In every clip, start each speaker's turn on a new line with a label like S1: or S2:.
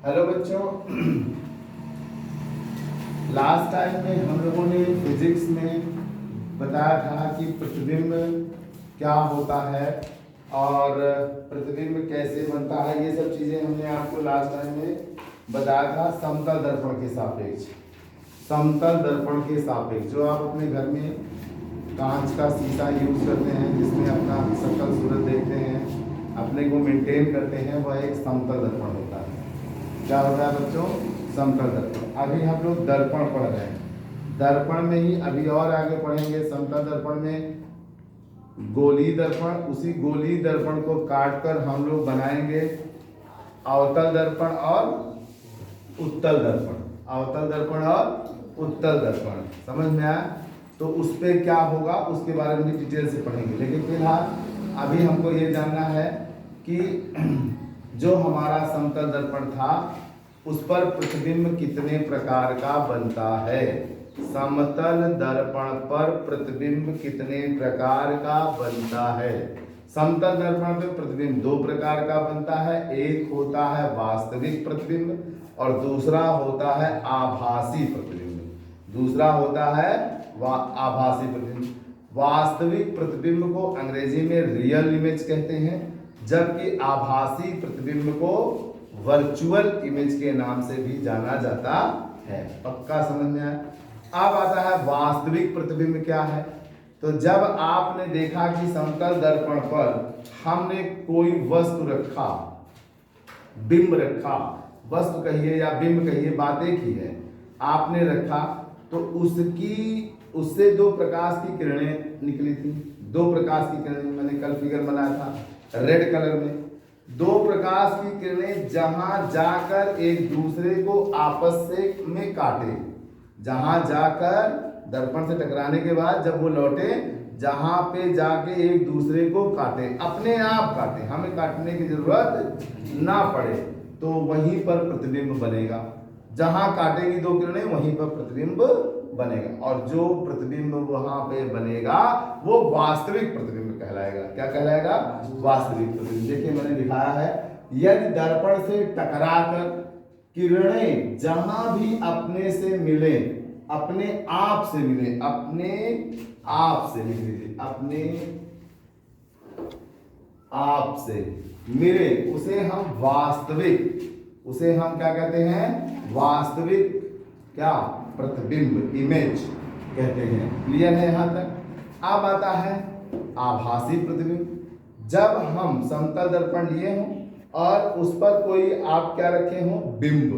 S1: Hello बच्चों, last time में हम लोगों ने फिजिक्स में बताया था कि प्रतिबिंब क्या होता है और प्रतिबिंब कैसे बनता है। ये सब चीज़ें हमने आपको लास्ट टाइम में बताया था समतल दर्पण के सापेक्ष। समतल दर्पण के सापेक्ष जो आप अपने घर में कांच का शीशा यूज करते हैं, जिसमें अपना सकल सूरत देखते हैं, अपने को मेंटेन करते हैं, वह एक समतल दर्पण होता है। क्या होता है बच्चों? समतल दर्पण। अभी हम लोग दर्पण पढ़ रहे हैं, दर्पण में ही अभी और आगे पढ़ेंगे। समतल दर्पण में गोली दर्पण, उसी गोली दर्पण को काटकर हम लोग बनाएंगे अवतल दर्पण और उत्तल दर्पण। अवतल दर्पण और उत्तल दर्पण समझ में आया? तो उस पर क्या होगा उसके बारे में भी डिटेल से पढ़ेंगे, लेकिन फिलहाल अभी हमको ये जानना है कि जो हमारा समतल दर्पण था उस पर प्रतिबिंब कितने प्रकार का बनता है। समतल दर्पण पर प्रतिबिंब कितने प्रकार का बनता है? समतल दर्पण पे प्रतिबिंब दो प्रकार का बनता है। एक होता है वास्तविक प्रतिबिंब और दूसरा होता है आभासी प्रतिबिंब। दूसरा होता है आभासी प्रतिबिंब। वास्तविक प्रतिबिंब को अंग्रेजी में रियल इमेज कहते हैं, जबकि आभासी प्रतिबिंब को वर्चुअल इमेज के नाम से भी जाना जाता है। पक्का समझ में आया? अब आता है वास्तविक प्रतिबिंब क्या है। तो जब आपने देखा कि समतल दर्पण पर हमने कोई वस्तु रखा, बिंब रखा, वस्तु कहिए या बिंब कहिए, बात एक ही है, आपने रखा, तो उससे दो प्रकाश की किरणें निकली थी। दो प्रकाश की किरणें, मैंने कल फिगर बनाया था रेड कलर में। दो प्रकाश की किरणें जहां जाकर एक दूसरे को आपस से में काटे, जहां जाकर दर्पण से टकराने के बाद जब वो लौटे, जहां पे जाके एक दूसरे को काटे, अपने आप काटे, हमें काटने की जरूरत ना पड़े, तो वहीं पर प्रतिबिंब बनेगा। जहां काटेगी दो किरणें वहीं पर प्रतिबिंब बनेगा, और जो प्रतिबिंब वहां पे बनेगा वो वास्तविक प्रतिबिंब कहलाएगा। क्या कहलाएगा? वास्तविक प्रतिबिंब। देखिए मैंने दिखाया है, यदि दर्पण से टकराकर किरणें जहां भी अपने से मिले, अपने आप से मिले, अपने आप से लिख लीजिए, अपने आप से मिले, उसे हम वास्तविक, उसे हम क्या कहते हैं? वास्तविक क्या? प्रतिबिंब, इमेज कहते हैं। क्लियर है यहां तक? अब आता है आभासी प्रतिबिंब। जब हम समतल दर्पण लिए हों और उस पर कोई आप क्या रखे हो? बिंब।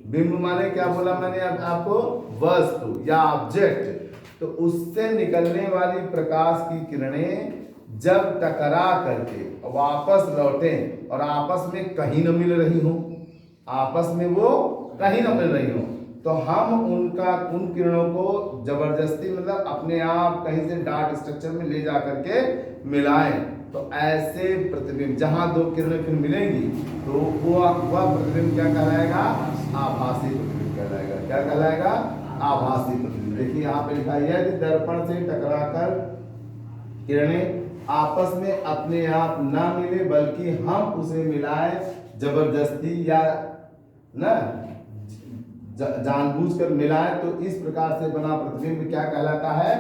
S1: बिंब माने क्या बोला मैंने आपको? वस्तु या ऑब्जेक्ट। तो उससे निकलने वाली प्रकाश की किरणें जब टकरा करके वापस लौटे और आपस में कहीं न मिल रही हो, आपस में वो कहीं न मिल रही हो, तो हम उन किरणों को जबरदस्ती मतलब अपने आप कहीं से डार्क स्ट्रक्चर में ले जा करके मिलाएं, तो ऐसे प्रतिबिंब जहां दो किरणें फिर मिलेंगी तो वह प्रतिबिंब क्या कहलाएगा? आभासी प्रतिबिंब कहलाएगा। क्या कहलाएगा? आभासी प्रतिबिंब। देखिए यहाँ पे लिखा है, यदि दर्पण से टकराकर किरणें आपस में अपने आप ना मिले बल्कि हम उसे मिलाएं जबरदस्ती या ना जानबूझकर मिलाएं, तो इस प्रकार से बना प्रतिबिंब क्या कहलाता है?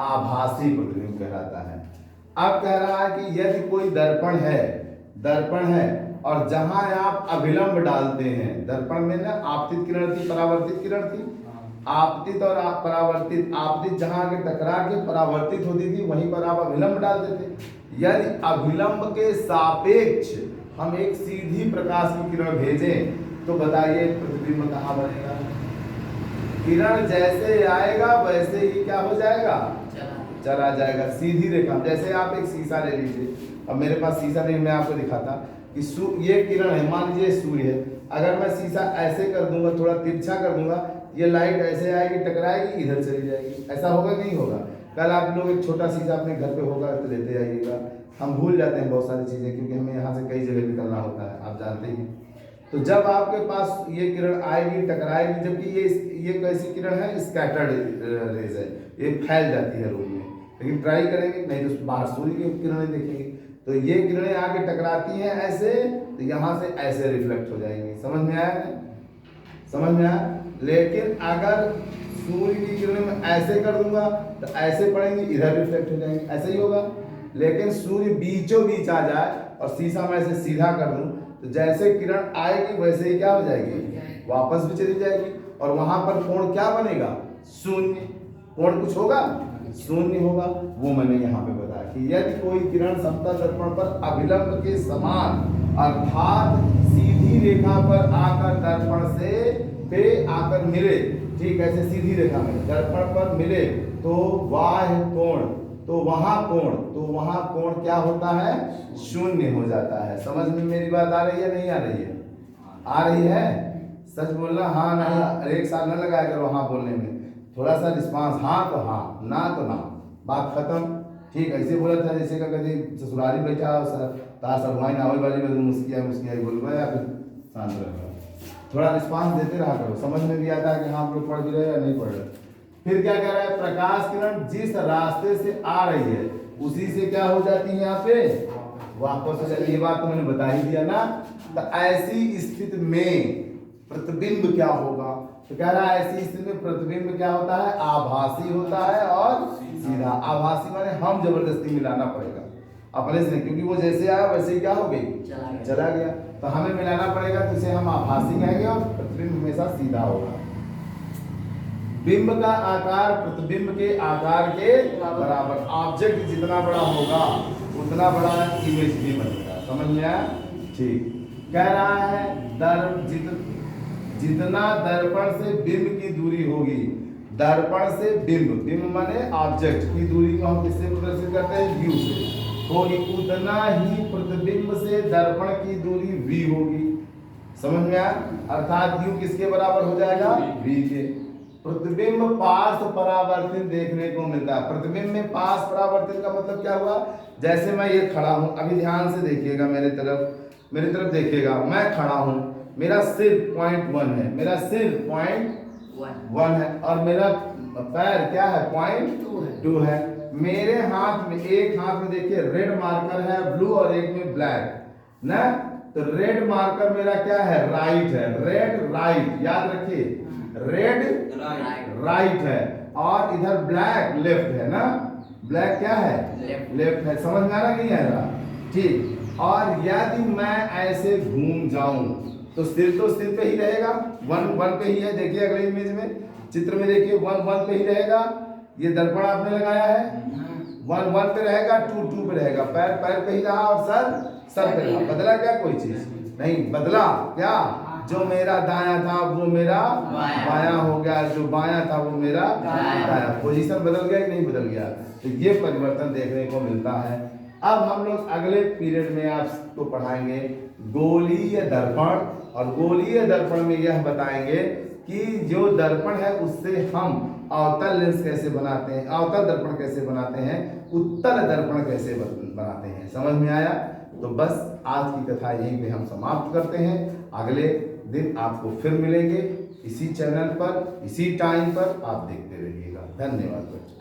S1: आभासी प्रतिबिंब कहलाता है। अब कह रहा है कि यदि कोई दर्पण है और जहां आप अभिलंब डालते हैं, दर्पण में ना आपतित किरण थी, परावर्तित किरण थी, आपतित और परावर्तित, आपतित जहां के टकरा के परावर्तित होती थी वहीं पर आप अभिलंब डालते थे। यदि अभिलंब के सापेक्ष हम एक सीधी प्रकाश की किरण भेजें तो बताइए प्रतिबिंब कहां बनेगा? किरण जैसे आएगा वैसे ही क्या हो जाएगा? चला जाएगा। सीधी रेखा, जैसे आप एक शीशा ले लीजिए, अब मेरे पास शीशा नहीं, मैं आपको दिखाता कि ये किरण है, मान लीजिए सूर्य है, अगर मैं शीशा ऐसे कर दूंगा, थोड़ा तिरछा कर दूंगा, ये लाइट ऐसे आएगी, टकराएगी, इधर चली जाएगी। ऐसा होगा नहीं होगा? कल आप लोग एक छोटा शीशा अपने घर पे होगा तो लेते आइएगा। हम भूल जाते हैं बहुत सारी चीजें, क्योंकि हमें यहाँ से कई जगह निकलना होता है, आप जानते ही। तो जब आपके पास ये किरण आएगी, टकराएगी, जबकि ये कैसी किरण है? स्कैटर्ड रेज है, ये फैल जाती है रूम में, लेकिन ट्राई करेंगे नहीं तो बाहर सूर्य की किरणें देखेंगे, तो ये किरणें आके टकराती हैं ऐसे, तो यहाँ से ऐसे रिफ्लेक्ट हो जाएंगी। समझ में आया? समझ में आया। लेकिन अगर सूर्य की किरणें मैं ऐसे कर दूंगा तो ऐसे पड़ेंगे, इधर रिफ्लेक्ट हो जाएंगे, ऐसे ही होगा। लेकिन सूर्य बीचों बीच आ जाए और शीशा मैं ऐसे सीधा कर दूं तो जैसे किरण आएगी वैसे ही क्या हो जाएगी, वापस भी चली जाएगी। और वहां पर कोण क्या बनेगा, शून्य। कोण कुछ होगा, शून्य होगा। वो मैंने यहाँ पे बताया कि यदि कोई किरण समतल दर्पण पर अभिलंब के समान अर्थात सीधी रेखा पर आकर दर्पण से पे आकर मिले, ठीक ऐसे सीधी रेखा में दर्पण पर मिले तो बाह्य कोण, तो वहां कोण क्या होता है, शून्य हो जाता है। समझ में मेरी बात आ रही है, नहीं आ रही है? आ रही है? सच बोलना, हाँ नहीं, एक साल न लगाया करो हाँ बोलने में, थोड़ा सा रिस्पांस, हाँ तो हाँ, ना तो ना, बात खत्म। ठीक ऐसे बोला था जैसे का कभी ससुराली बैठा तार सरुआई नावल वाली में मुस्किया बोल रहा या फिर शांत रह, थोड़ा रिस्पांस देते रहा करो, समझ में भी आता है कि हाँ आप लोग पढ़ भी रहे या नहीं पढ़ रहे। फिर क्या कह रहा है, प्रकाश किरण जिस रास्ते से आ रही है उसी से क्या हो जाती है, यहाँ पे वापस हो जाती है। ये बात तो मैंने बता ही दिया ना। तो ऐसी स्थिति में प्रतिबिंब क्या होगा, तो कह रहा है ऐसी स्थिति में प्रतिबिंब क्या होता है, आभासी होता है और सीधा। आभासी माने हम जबरदस्ती मिलाना पड़ेगा अपने से, क्योंकि वो जैसे आया वैसे ही क्या हो गई, चला गया। तो हमें मिलाना पड़ेगा, तो इसे हम आभासी कहेंगे और प्रतिबिंब हमेशा सीधा होगा। बिंब का आकार प्रतिबिंब के आकार के बराबर, ऑब्जेक्ट जितना बड़ा होगा उतना बड़ा इमेज भी बनेगा। समझ में आया? ठीक। कह रहा है जितना दर्पण से बिंब की दूरी होगी, दर्पण से बिंब माने ऑब्जेक्ट की दूरी को हम किससे प्रदर्शित करते हैं, u से होगी, उतना ही प्रतिबिंब से दर्पण की दूरी v होगी। समझ में आया? अर्थात u किसके बराबर हो जाएगा, v के। प्रतिबिंब पार्श्व परावर्तित देखने को मिलता है। प्रतिबिंब में पार्श्व परावर्तित का मतलब क्या हुआ, जैसे मैं ये खड़ा हूं, अभी ध्यान से देखिएगा मेरी तरफ देखिएगा, मैं खड़ा हूं, मेरा सिर 0.1 है, मेरा सिर 0.1 है और मेरा पैर क्या है, 0.2 है। मेरे हाथ में, एक हाथ में देखिए रेड मार्कर है ब्लू और एक में ब्लैक ना, तो रेड मार्कर मेरा क्या है, राइट है, रेड राइट, याद रखिए रेड राइट है और इधर ब्लैक लेफ्ट है ना, ब्लैक क्या है, लेफ्ट है। समझ में आ रहा नहीं आ रहा? ठीक। और यदि मैं ऐसे घूम जाऊं तो सिर पे ही रहेगा, 1 पे ही है। देखिए अगले इमेज में, चित्र में देखिए 1 पे ही रहेगा। ये दर्पण आपने लगाया है, 1 पे रहेगा, 2 पे रहेगा, पैर पे ही रहा और सर पे रहा। बदला क्या कोई चीज नहीं बदला, क्या जो मेरा दायां था वो मेरा बायां हो गया, जो बायां था वो मेरा दायां। पोजीशन बदल गया कि नहीं बदल गया? तो ये परिवर्तन देखने को मिलता है। अब हम लोग अगले पीरियड में आपको पढ़ाएंगे गोलीय दर्पण, और गोलीय दर्पण में यह बताएंगे कि जो दर्पण है उससे हम अवतल लेंस कैसे बनाते हैं, अवतल दर्पण कैसे बनाते हैं, उत्तल दर्पण कैसे बनाते हैं। समझ में आया? तो बस आज की कथा यहीं पे हम समाप्त करते हैं। अगले दिन आपको फिर मिलेंगे इसी चैनल पर, इसी टाइम पर। आप देखते रहिएगा। धन्यवाद बच्चों।